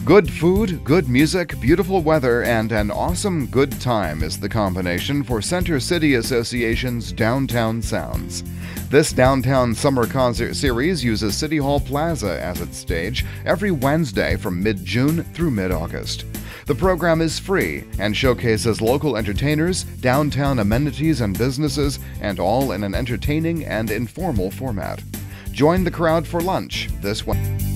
Good food, good music, beautiful weather, and an awesome good time is the combination for Center City Association's Downtown Sounds. This Downtown Summer Concert Series uses City Hall Plaza as its stage every Wednesday from mid-June through mid-August. The program is free and showcases local entertainers, downtown amenities and businesses, and all in an entertaining and informal format. Join the crowd for lunch this Wednesday.